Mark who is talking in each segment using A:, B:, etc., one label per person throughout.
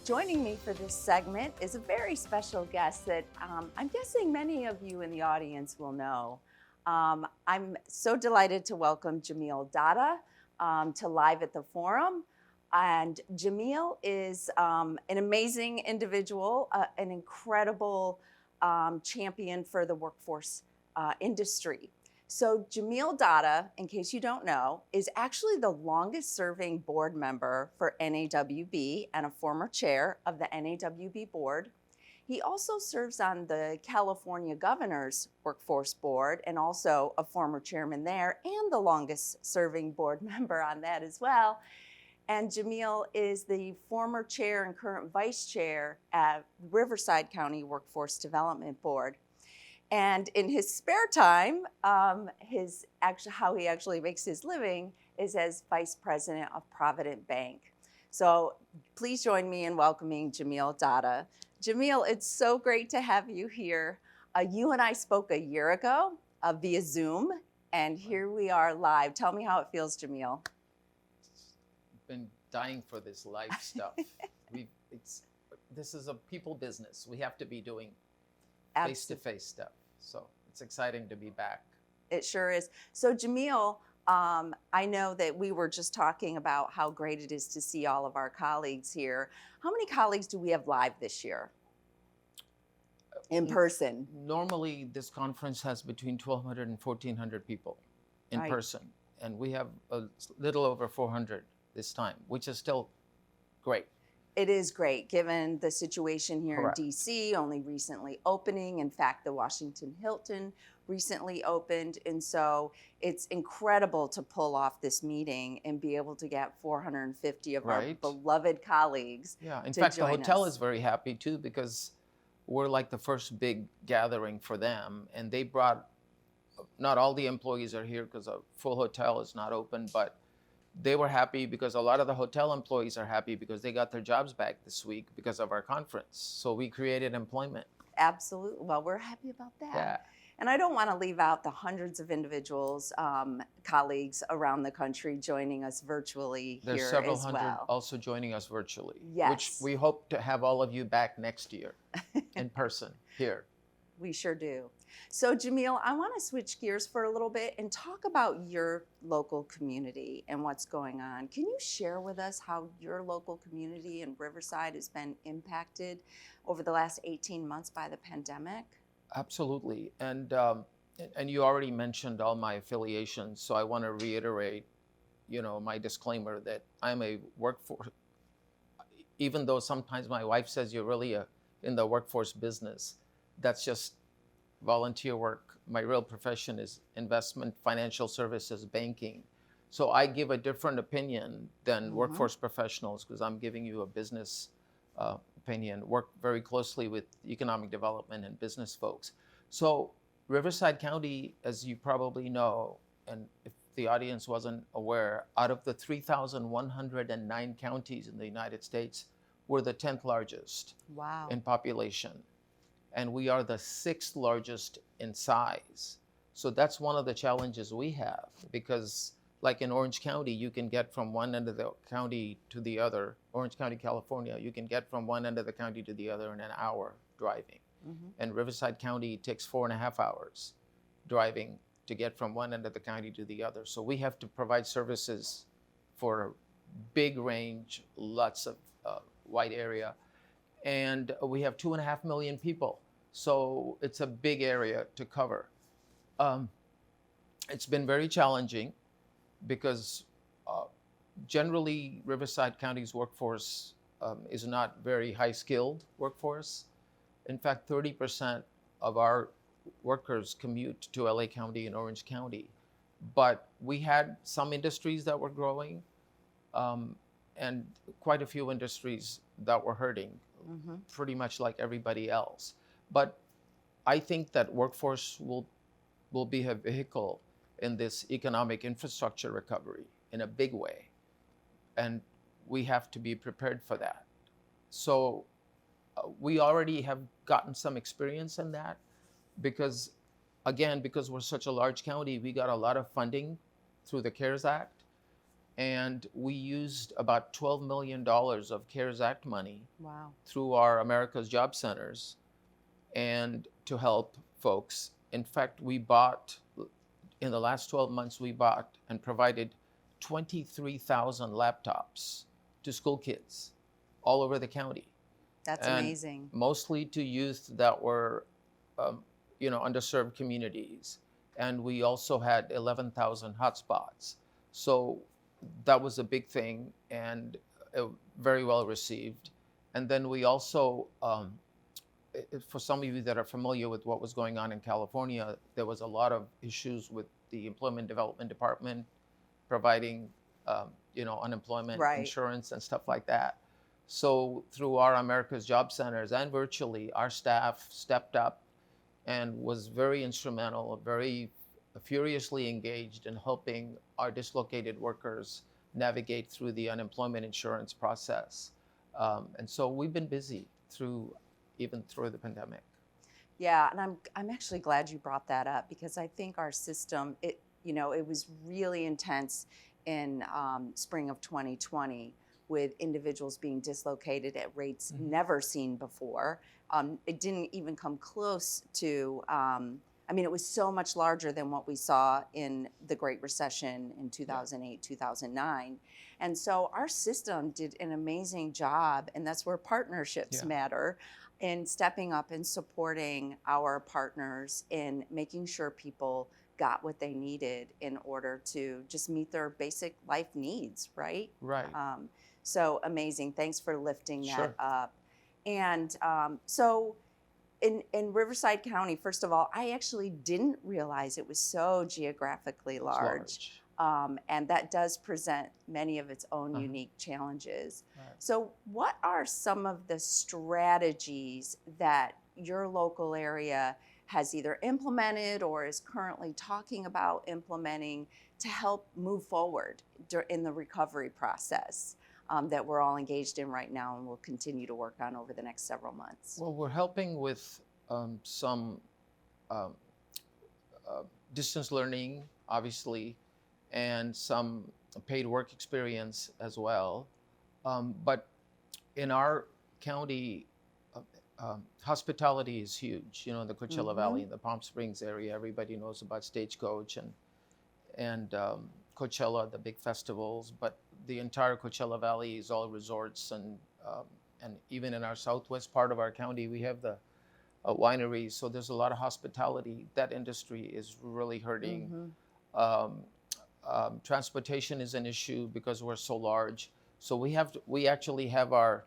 A: Joining me for this segment is a very special guest that I'm guessing many of you in the audience will know. I'm so delighted to welcome Jamil Dada to Live at the Forum. And Jamil is an amazing individual, an incredible champion for the workforce industry. So Jamil Dada, in case you don't know, is actually the longest serving board member for NAWB and a former chair of the NAWB board. He also serves on the California Governor's Workforce Board and also a former chairman there and the longest serving board member on that as well. And Jamil is the former chair and current vice chair at Riverside County Workforce Development Board. And in his spare time, how he actually makes his living is as vice president of Provident Bank. So please join me in welcoming Jamil Dada. Jamil, it's so great to have you here. You and I spoke a year ago via Zoom, and here we are live. Tell me how it feels, Jamil.
B: Been dying for this live stuff. This is a people business. We have to be doing face-to-face stuff. So it's exciting to be back.
A: It sure is. So Jamil, I know that we were just talking about how great it is to see all of our colleagues here. How many colleagues do we have live this year in person?
B: Normally, this conference has between 1,200 and 1,400 people in person. And we have a little over 400 this time, which is still great.
A: It is great, given the situation here
B: Correct.
A: in DC, only recently opening. In fact, the Washington Hilton recently opened. And so it's incredible to pull off this meeting and be able to get 450 of our beloved colleagues.
B: Yeah, in fact, the hotel is very happy too, because we're like the first big gathering for them. And they brought, not all the employees are here because a full hotel is not open, but they were happy because a lot of the hotel employees are happy because they got their jobs back this week because of our conference. So we created employment.
A: Absolutely. Well, we're happy about that.
B: Yeah.
A: And I don't want to leave out the hundreds of individuals, colleagues around the country joining us virtually here as well.
B: There's several hundred also joining us virtually.
A: Yes.
B: Which we hope to have all of you back next year in person here.
A: We sure do. So Jamil, I want to switch gears for a little bit and talk about your local community and what's going on. Can you share with us how your local community in Riverside has been impacted over the last 18 months by the pandemic?
B: Absolutely. And you already mentioned all my affiliations, so I want to reiterate, my disclaimer that I'm a workforce, even though sometimes my wife says you're really in the workforce business, that's just volunteer work. My real profession is investment, financial services, banking. So I give a different opinion than workforce professionals because I'm giving you a business opinion, work very closely with economic development and business folks. So Riverside County, as you probably know, and if the audience wasn't aware, out of the 3,109 counties in the United States, we're the 10th largest in population. And we are the 6th largest in size. So that's one of the challenges we have, because like in Orange County, you can get from one end of the county to the other, Orange County, California, you can get from one end of the county to the other in an hour driving. And Riverside County takes 4.5 hours driving to get from one end of the county to the other. So we have to provide services for a big range, lots of wide area. And we have 2.5 million people. So it's a big area to cover. It's been very challenging because generally Riverside County's workforce is not very high-skilled workforce. In fact, 30% of our workers commute to LA County and Orange County. But we had some industries that were growing and quite a few industries that were hurting, pretty much like everybody else. But I think that workforce will be a vehicle in this economic infrastructure recovery in a big way. And we have to be prepared for that. So we already have gotten some experience in that because we're such a large county, we got a lot of funding through the CARES Act. And we used about $12 million of CARES Act money
A: Wow.
B: through our America's Job Centers and to help folks. In fact, in the last 12 months, we bought and provided 23,000 laptops to school kids all over the county.
A: That's
B: And
A: amazing.
B: mostly to youth that were, underserved communities. And we also had 11,000 hotspots. So that was a big thing and very well received. And then we also, for some of you that are familiar with what was going on in California, there was a lot of issues with the Employment Development Department providing, unemployment
A: Right.
B: insurance and stuff like that. So through our America's Job Centers and virtually, our staff stepped up and was very instrumental, very furiously engaged in helping our dislocated workers navigate through the unemployment insurance process. And so we've been busy even through the pandemic.
A: Yeah, and I'm actually glad you brought that up because I think our system, it was really intense in spring of 2020 with individuals being dislocated at rates never seen before. It didn't even come close to, it was so much larger than what we saw in the Great Recession in 2008, 2009. And so our system did an amazing job, and that's where partnerships matter, in stepping up and supporting our partners in making sure people got what they needed in order to just meet their basic life needs, right?
B: Right.
A: So amazing. Thanks for lifting that
B: Sure.
A: up. And so in Riverside County, first of all, I actually didn't realize it was so geographically large. And that does present many of its own unique challenges.
B: Right.
A: So what are some of the strategies that your local area has either implemented or is currently talking about implementing to help move forward in the recovery process that we're all engaged in right now and will continue to work on over the next several months?
B: Well, we're helping with some distance learning, obviously, and some paid work experience as well. But in our county, hospitality is huge. The Coachella Valley, the Palm Springs area, everybody knows about Stagecoach and Coachella, the big festivals. But the entire Coachella Valley is all resorts, and even in our southwest part of our county, we have the wineries. So there's a lot of hospitality. That industry is really hurting. Transportation is an issue because we're so large. So we actually have our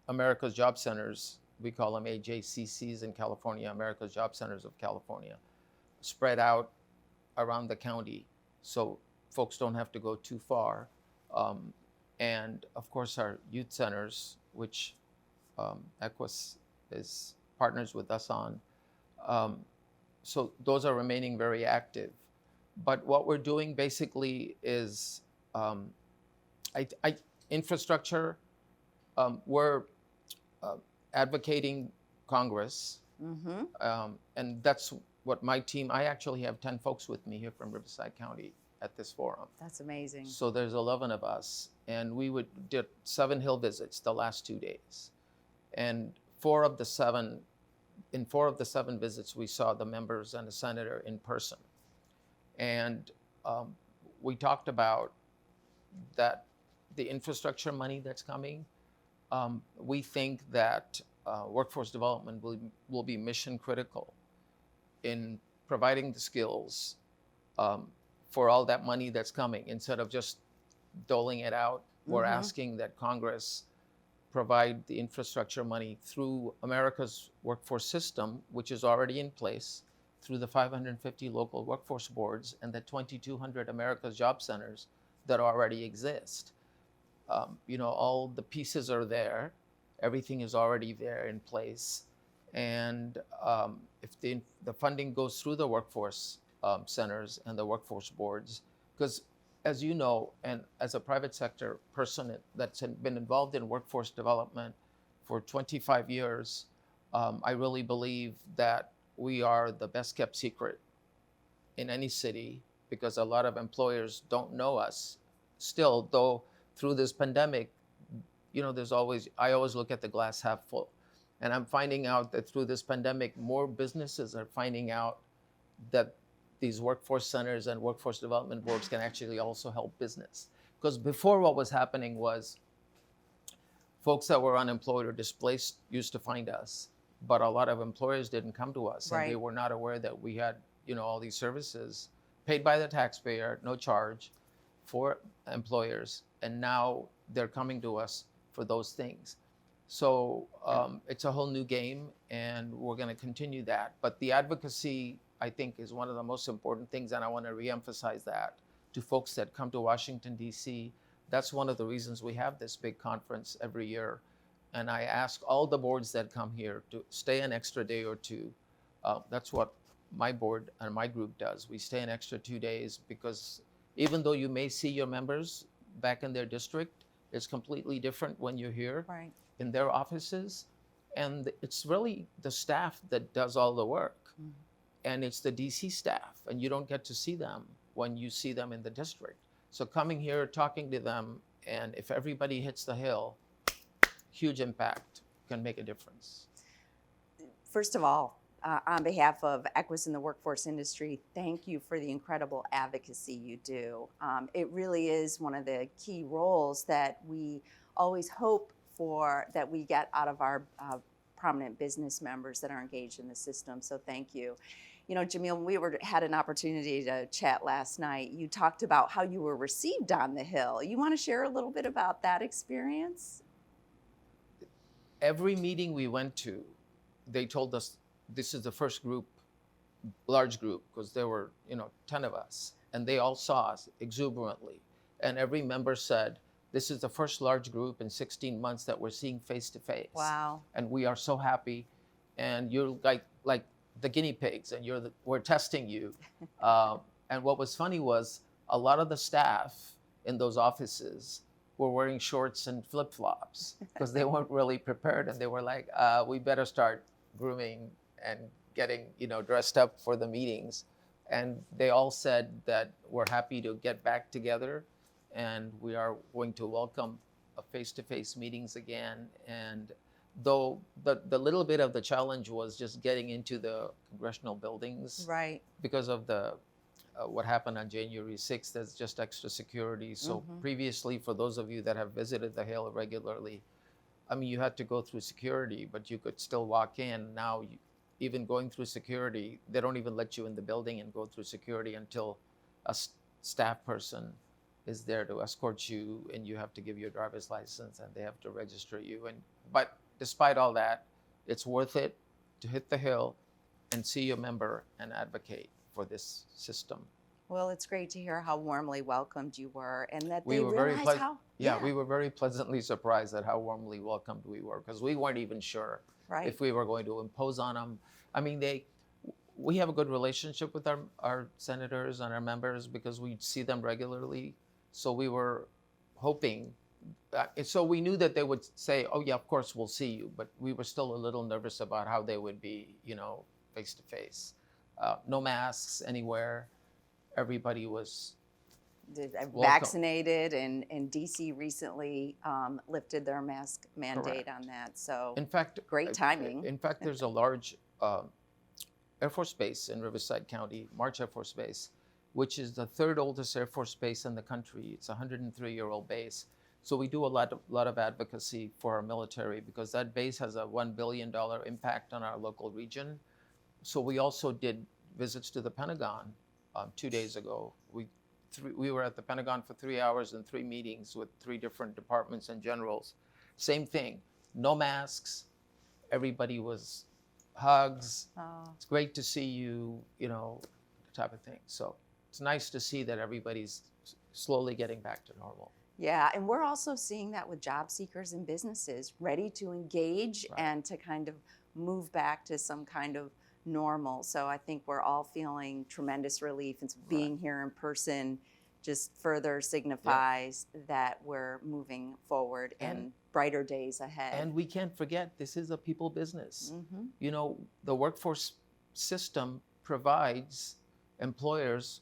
B: America's Job Centers, we call them AJCCs in California, America's Job Centers of California, spread out around the county so folks don't have to go too far. And of course our youth centers, which Equus is partners with us on. So those are remaining very active. But what we're doing basically is infrastructure. We're advocating Congress, and that's what my team. I actually have 10 folks with me here from Riverside County at this forum.
A: That's amazing.
B: So there's 11 of us, and we did 7 Hill visits the last 2 days, and in 4 of the 7 visits, we saw the members and the senator in person. And we talked about that the infrastructure money that's coming. We think that workforce development will be mission critical in providing the skills for all that money that's coming. Instead of just doling it out, we're asking that Congress provide the infrastructure money through America's workforce system, which is already in place, through the 550 local workforce boards and the 2,200 America's Job Centers that already exist. All the pieces are there. Everything is already there in place. And if the funding goes through the workforce centers and the workforce boards, because as you know, and as a private sector person that's been involved in workforce development for 25 years, I really believe that we are the best kept secret in any city because a lot of employers don't know us still, though through this pandemic, I always look at the glass half full. And I'm finding out that through this pandemic, more businesses are finding out that these workforce centers and workforce development boards can actually also help business. Because before, what was happening was folks that were unemployed or displaced used to find us, but a lot of employers didn't come to us, and they were not aware that we had, all these services paid by the taxpayer, no charge for employers, and now they're coming to us for those things. So it's a whole new game, and we're going to continue that. But the advocacy, I think, is one of the most important things, and I want to reemphasize that to folks that come to Washington, D.C. That's one of the reasons we have this big conference every year. And I ask all the boards that come here to stay an extra day or two. That's what my board and my group does. We stay an extra 2 days because even though you may see your members back in their district, it's completely different when you're here in their offices. And it's really the staff that does all the work. Mm-hmm. And it's the DC staff, and you don't get to see them when you see them in the district. So coming here, talking to them, and if everybody hits the hill, huge impact, can make a difference.
A: First of all, on behalf of Equus in the workforce industry, thank you for the incredible advocacy you do. It really is one of the key roles that we always hope for, that we get out of our prominent business members that are engaged in the system. So thank you. Jamil, we had an opportunity to chat last night. You talked about how you were received on the Hill. You want to share a little bit about that experience?
B: Every meeting we went to, they told us this is the first group, large group, because there were 10 of us, and they all saw us exuberantly. And every member said, this is the first large group in 16 months that we're seeing face to face.
A: Wow.
B: And we are so happy. And you're like the guinea pigs, and we're testing you. And what was funny was a lot of the staff in those offices were wearing shorts and flip-flops because they weren't really prepared. And they were like, we better start grooming and getting, dressed up for the meetings. And they all said that we're happy to get back together, and we are going to welcome face-to-face meetings again. And though the little bit of the challenge was just getting into the congressional buildings, because of the what happened on January 6th, there's just extra security. So previously, for those of you that have visited the Hill regularly, you had to go through security, but you could still walk in. Now, even going through security, they don't even let you in the building and go through security until a staff person is there to escort you, and you have to give your driver's license, and they have to register you. But despite all that, it's worth it to hit the Hill and see your member and advocate for this system.
A: Well, it's great to hear how warmly welcomed you were, and that
B: we
A: they
B: were
A: realized how...
B: we were very pleasantly surprised at how warmly welcomed we were, because we weren't even sure if we were going to impose on them. We have a good relationship with our senators and our members because we see them regularly. So we were hoping, so we knew that they would say, oh yeah, of course we'll see you, but we were still a little nervous about how they would be, face to face. No masks anywhere. Everybody was
A: vaccinated, and DC recently lifted their mask mandate on that. So
B: in fact,
A: great timing.
B: In fact, there's a large Air Force Base in Riverside County, March Air Force Base, which is the third oldest Air Force base in the country. It's a 103-year-old base. So we do a lot of advocacy for our military because that base has a $1 billion impact on our local region. So we also did visits to the Pentagon 2 days ago. We were at the Pentagon for 3 hours and 3 meetings with 3 different departments and generals. Same thing, no masks. Everybody was hugs. Oh. It's great to see you, type of thing. So it's nice to see that everybody's slowly getting back to normal.
A: Yeah, and we're also seeing that with job seekers and businesses ready to engage and to kind of move back to some kind of normal. So I think we're all feeling tremendous relief. And being here in person just further signifies that we're moving forward and brighter days ahead.
B: And we can't forget, this is a people business. The workforce system provides employers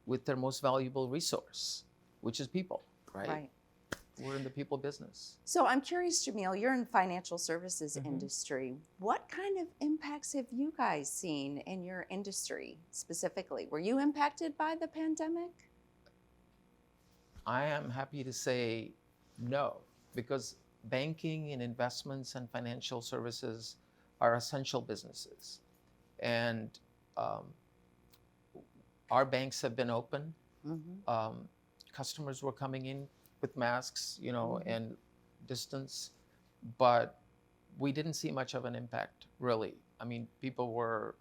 B: with their most valuable resource, which is people, right?
A: Right.
B: We're in the people business.
A: So I'm curious, Jamil, you're in financial services
B: Mhm.
A: industry. What kind of impacts have you guys seen in your industry specifically? Were you impacted by the pandemic?
B: I am happy to say no, because banking and investments and financial services are essential businesses. And um, our banks have been open.
A: Mm-hmm.
B: Customers were coming in with masks,
A: Mhm.
B: and distance, but we didn't see much of an impact, really. I mean, people were,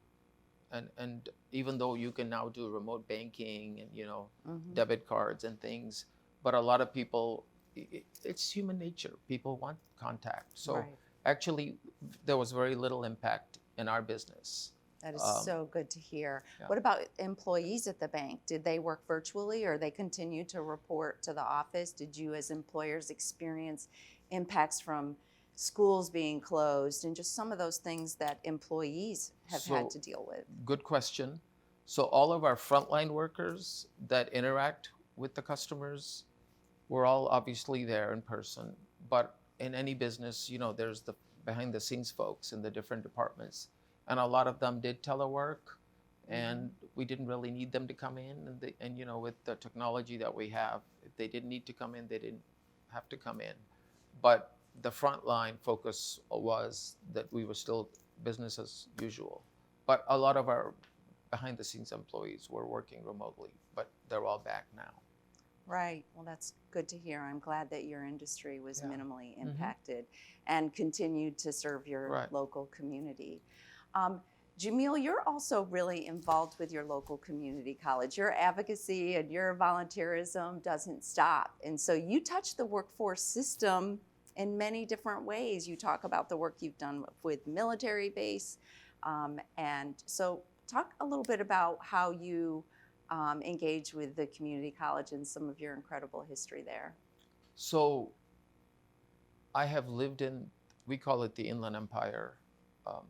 B: and even though you can now do remote banking and
A: Mm-hmm.
B: debit cards and things, but a lot of people, it's human nature. People want contact. So
A: Right.
B: actually, there was very little impact in our business.
A: That is
B: Um,
A: so good to hear.
B: yeah.
A: What about employees at the bank? Did they work virtually or they continue to report to the office? Did you as employers experience impacts from schools being closed and just some of those things that employees have had
B: So
A: to deal with?
B: good question. So all of our frontline workers that interact with the customers, we're all obviously there in person. But in any business, there's the behind the scenes folks in the different departments. And a lot of them did telework, and we didn't really need them to come in. And with the technology that we have, if they didn't need to come in, they didn't have to come in. But the frontline focus was that we were still business as usual. But a lot of our behind the scenes employees were working remotely, but they're all back now.
A: Right. Well, that's good to hear. I'm glad that your industry was
B: Yeah.
A: minimally
B: Mhm.
A: impacted and continued to serve your
B: Right.
A: local community. Jamil, you're also really involved with your local community college. Your advocacy and your volunteerism doesn't stop. And so you touch the workforce system in many different ways. You talk about the work you've done with military base. And so talk a little bit about how you engage with the community college and some of your incredible history there.
B: So I have lived in, we call it the Inland Empire. Um,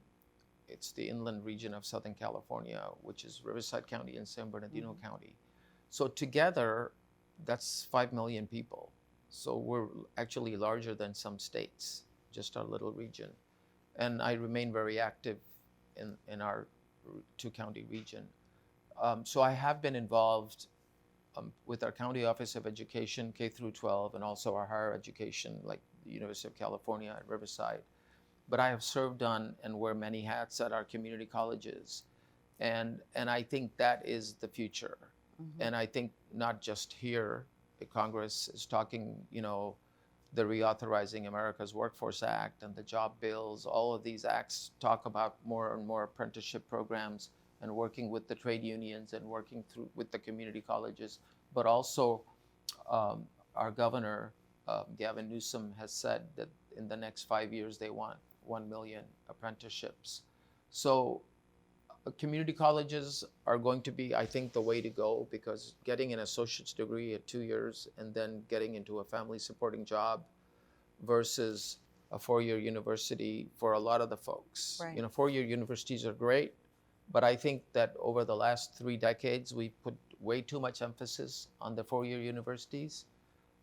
B: it's the inland region of Southern California, which is Riverside County and San Bernardino County. So together, that's 5 million people. So we're actually larger than some states, just our little region. And I remain very active in our 2-county region. So I have been involved with our County Office of Education, K through 12, and also our higher education, like the University of California at Riverside. But I have served on and wear many hats at our community colleges. And I think that is the future.
A: Mm-hmm.
B: And I think not just here, the Congress is talking, the Reauthorizing America's Workforce Act and the job bills. All of these acts talk about more and more apprenticeship programs and working with the trade unions and working through with the community colleges. But also, our governor, Gavin Newsom, has said that in the next 5 years they want 1 million apprenticeships. So community colleges are going to be, I think, the way to go, because getting an associate's degree at 2 years and then getting into a family supporting job versus a 4-year university for a lot of the folks.
A: Right.
B: 4-year universities are great, but I think that over the last 3 decades, we put way too much emphasis on the 4-year universities,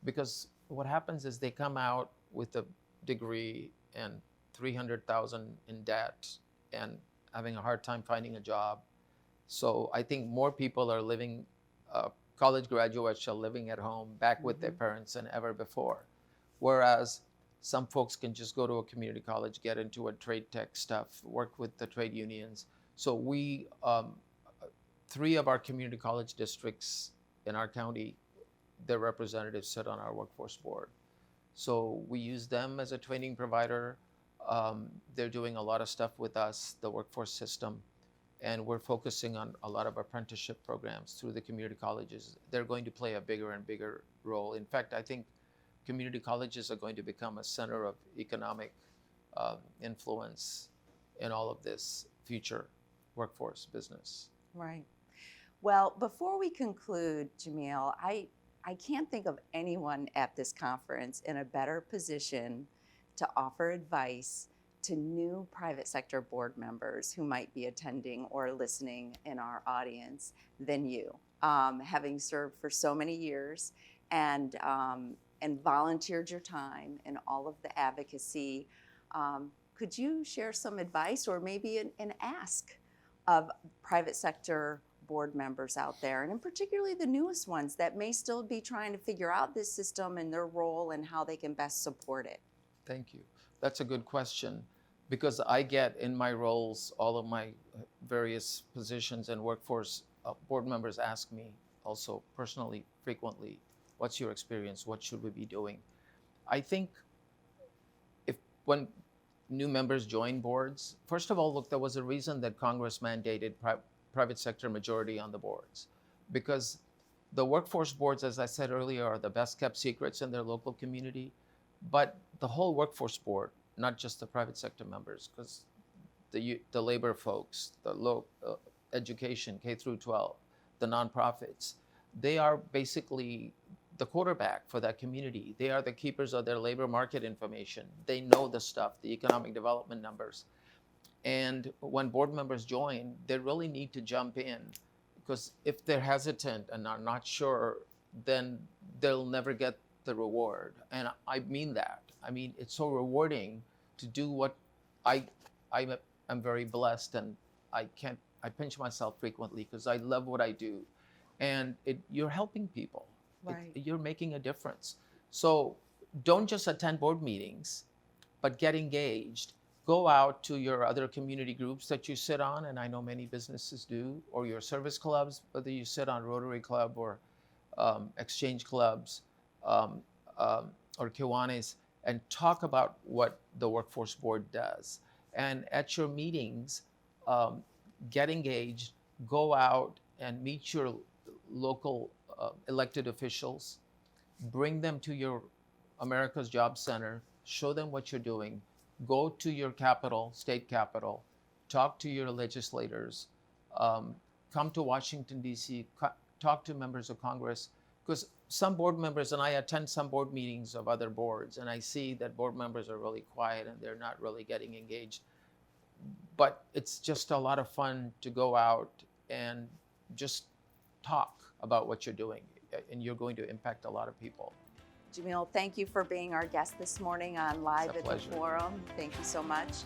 B: because what happens is they come out with a degree and 300,000 in debt and having a hard time finding a job. So I think more people are living, college graduates are living at home back with their parents than ever before. Whereas some folks can just go to a community college, get into a trade tech stuff, work with the trade unions. So we, 3 of our community college districts in our county, their representatives sit on our workforce board. So we use them as a training provider. They're doing a lot of stuff with us, the workforce system, and we're focusing on a lot of apprenticeship programs through the community colleges. They're going to play a bigger and bigger role. In fact, I think community colleges are going to become a center of economic influence in all of this future workforce business.
A: Right. Well, before we conclude, Jamil, I can't think of anyone at this conference in a better position to offer advice to new private sector board members who might be attending or listening in our audience than you, having served for so many years and volunteered your time in all of the advocacy. Could you share some advice or maybe an ask of private sector board members out there, and in particularly the newest ones that may still be trying to figure out this system and their role and how they can best support it?
B: Thank you. That's a good question, because I get in my roles, all of my various positions and workforce, board members ask me also personally, frequently, what's your experience? What should we be doing? I think when new members join boards, first of all, look, there was a reason that Congress mandated private sector majority on the boards, because the workforce boards, as I said earlier, are the best kept secrets in their local community. But the whole workforce board, not just the private sector members, because the labor folks, the education, K through 12, the nonprofits, they are basically the quarterback for that community. They are the keepers of their labor market information. They know the stuff, the economic development numbers. And when board members join, they really need to jump in, because if they're hesitant and are not sure, then they'll never get the reward. And I mean that. I mean, it's so rewarding to do what I'm very blessed, and I pinch myself frequently because I love what I do. And you're helping people.
A: Right.
B: You're making a difference. So don't just attend board meetings, but get engaged. Go out to your other community groups that you sit on, and I know many businesses do, or your service clubs, whether you sit on Rotary Club or exchange clubs or Kiwanis, and talk about what the Workforce Board does. And at your meetings, get engaged, go out and meet your local elected officials, bring them to your America's Job Center, show them what you're doing, go to your capital, state capital, talk to your legislators, come to Washington, D.C., talk to members of Congress, because some board members, and I attend some board meetings of other boards, and I see that board members are really quiet and they're not really getting engaged. But it's just a lot of fun to go out and just talk about what you're doing, and you're going to impact a lot of people.
A: Jamil, thank you for being our guest this morning on Live at the Forum. Thank you so much.